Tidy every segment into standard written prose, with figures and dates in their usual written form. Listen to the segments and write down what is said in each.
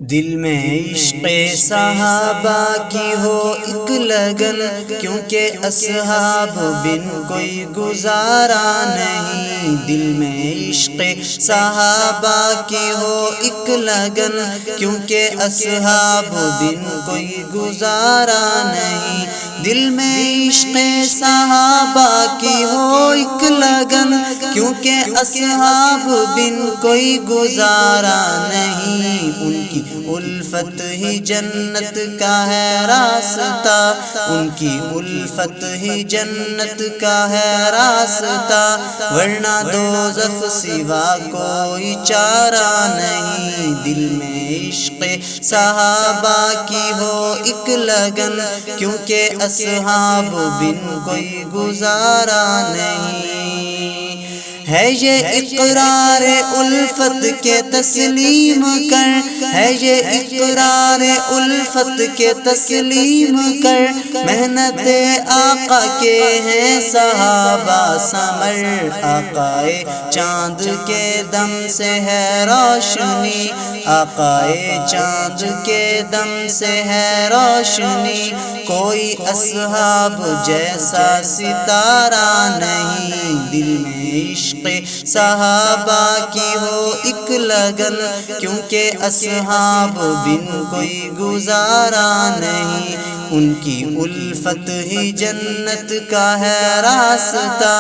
دل میں عشق صحابہ کی ہو ایک لگن، کیونکہ اصحاب بن کوئی گزارا نہیں۔ دل میں عشق صحابہ کی ہو ایک لگن، کیونکہ اصحاب بن کوئی گزارا نہیں۔ دل میں عشق صحابہ کی ہو ایک لگن، کیونکہ اصحاب بن کوئی گزارا نہیں۔ ان کی الفت ہی جنت کا ہے راستہ، ان کی الفت ہی جنت کا ہے راستہ، ورنہ دوزخ سوا کوئی چارہ نہیں۔ دل میں عشق صحابہ کی ہو ایک لگن، کیونکہ اصحاب بن کوئی گزارا نہیں۔ ہے یہ اقرار الفت کے تسلیم کر، ہے یہ اقرار الفت کے تسلیم کر، محنت آقا کے ہیں صحابہ ثمر، آقائے چاند کے دم سے ہے روشنی، آقائے چاند کے دم سے ہے روشنی، کوئی اصحاب جیسا ستارہ نہیں۔ دل میں عشق صحابہ کی ہو ایک لگن، کیونکہ اصحاب بن کوئی گزارا نہیں۔ ان کی الفت ہی جنت کا ہے راستہ،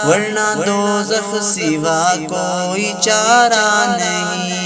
ورنہ دوزخ سوا کوئی چارہ نہیں۔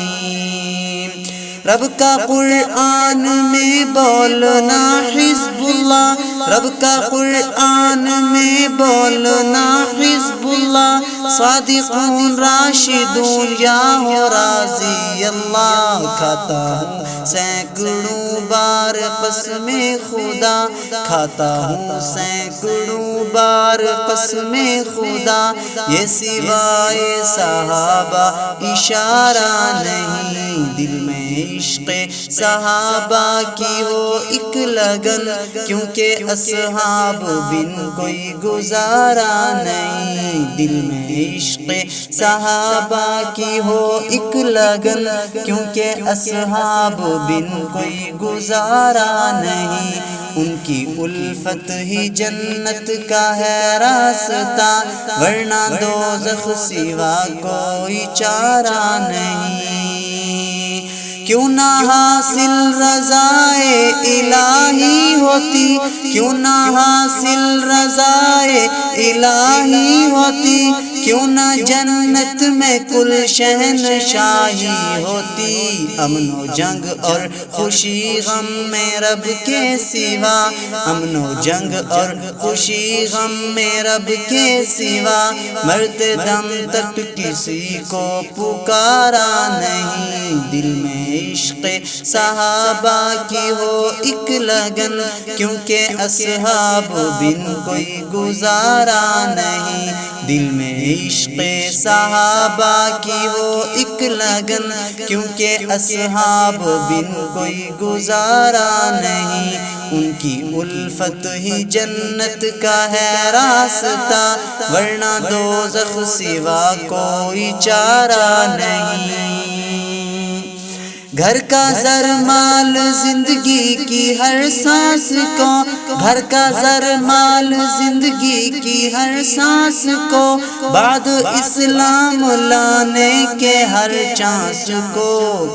رب کا قرآن میں بولنا حزب اللہ، رب کا قرآن میں بولنا حزب اللہ، صادقون راشدون یا ہو راضی اللہ۔ کھاتا ہوں سینکڑوں بار قسم خدا، کھاتا ہوں سینکڑوں بار قسم خدا، یہ سوائے صحابہ اشارہ نہیں۔ دل میں عشق صحابہ کی ہو ایک لگن، کیونکہ اصحاب بن کوئی گزارا نہیں۔ دل میں عشق صحابہ کی ہو ایک لگن، کیونکہ اصحاب بن کوئی گزارا نہیں۔ ان کی الفت ہی جنت کا ہے راستہ، ورنہ دوزخ سوا کوئی چارہ نہیں۔ کیوں نہ حاصل رضائے الہی ہوتی، کیوں نہ حاصل رضائے الہی ہوتی، کیوں نہ جنت میں کل شہنشاہی ہوتی۔ امن و جنگ اور خوشی غم میں رب کے سوا، امن و جنگ اور خوشی غم میں رب کے سوا، مرتے دم تک کسی کو پکارا نہیں۔ دل میں عشق صحابہ کی ہو ایک لگن، کیونکہ اصحاب بن کوئی گزارا نہیں۔ دل میں عشق صحابہ کی ہو ایک لگن، کیونکہ اصحاب بن کوئی گزارا نہیں۔ ان کی الفت ہی جنت کا ہے راستہ، ورنہ دوزخ سوا کوئی چارہ نہیں۔ گھر کا زر مال زندگی کی ہر سانس کو، گھر کا زر مال زندگی کی ہر سانس کو، بعد اسلام لانے کے ہر چانس کو،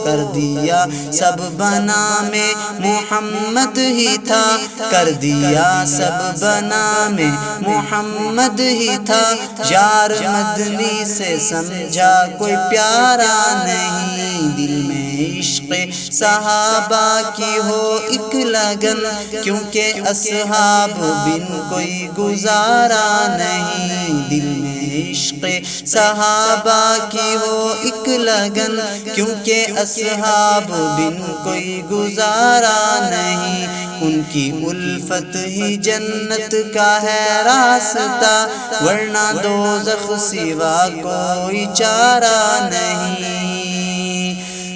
کر دیا سب بنا میں محمد ہی تھا، کر دیا سب بنا میں محمد ہی تھا، یار مدنی سے سمجھا کوئی پیارا نہیں۔ دل میں عشق صحابہ کی ہو ایک لگن، کیونکہ اصحاب بن کوئی گزارا نہیں۔ دل میں عشق صحابہ کی ہو ایک لگن، کیونکہ اصحاب بن کوئی گزارا نہیں۔ ان کی الفت ہی جنت کا ہے راستہ، ورنہ دوزخ سوا کوئی چارہ نہیں۔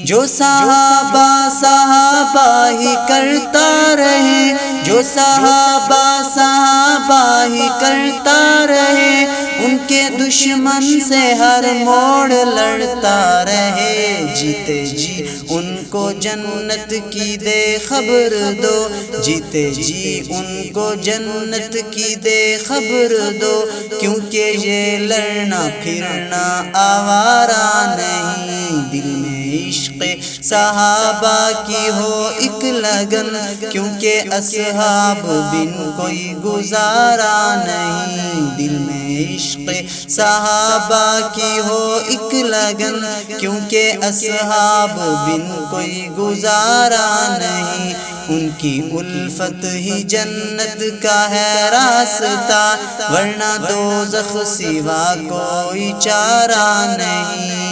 جو صحابہ صحابہ ہی کرتا رہے، جو صحابہ صحابہ ہی کرتا رہے، ان کے دشمن سے ہر موڑ لڑتا رہے، جیتے جی ان کو جنت کی دے خبر دو، جیتے جی ان کو جنت کی دے خبر دو، کیونکہ یہ لڑنا پھرنا آوارہ نہیں، دل میں عشق صحابہ کی ہو ایک لگن، کیونکہ اصحاب بن کوئی گزارا نہیں، دل میں عشق صحابہ کی ہو ایک لگن، کیونکہ اصحاب بن کوئی گزارا نہیں، ان کی الفت ہی جنت کا ہے راستہ، ورنہ دوزخ سوا کوئی چارہ نہیں۔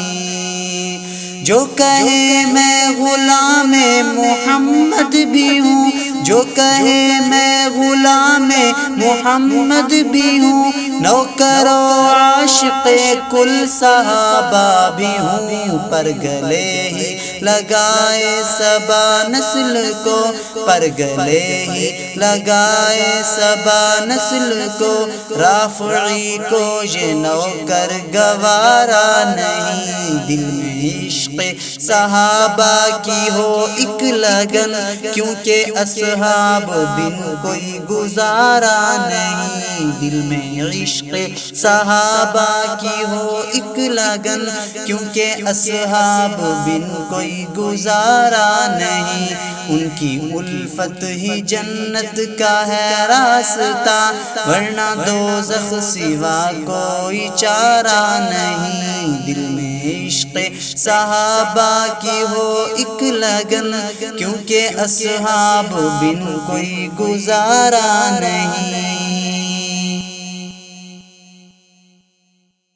جو کہے میں غلام محمد بھی ہوں، جو کہے میں غلام محمد بھی ہوں، نوکر و عاشق کل صحابہ بھی ہوں، پر گلے ہی لگائے سبا نسل کو، پر گلے ہی لگائے سبا نسل کو، رافعی کو یہ نوکر گوارا نہیں، دل میں عشق صحابہ کی ہو ایک لگن، کیونکہ اصحاب بن کوئی گزارا نہیں، دل میں عشق صحابہ کی ہو ایک لگن، کیونکہ اصحاب بن کوئی گزارا نہیں، ان کی الفت ہی جنت کا ہے راستہ، ورنہ دوزخ سوا کوئی چارہ نہیں، دل میں عشق صحابہ کی ہو ایک لگن، کیونکہ اصحاب بن کوئی گزارا نہیں۔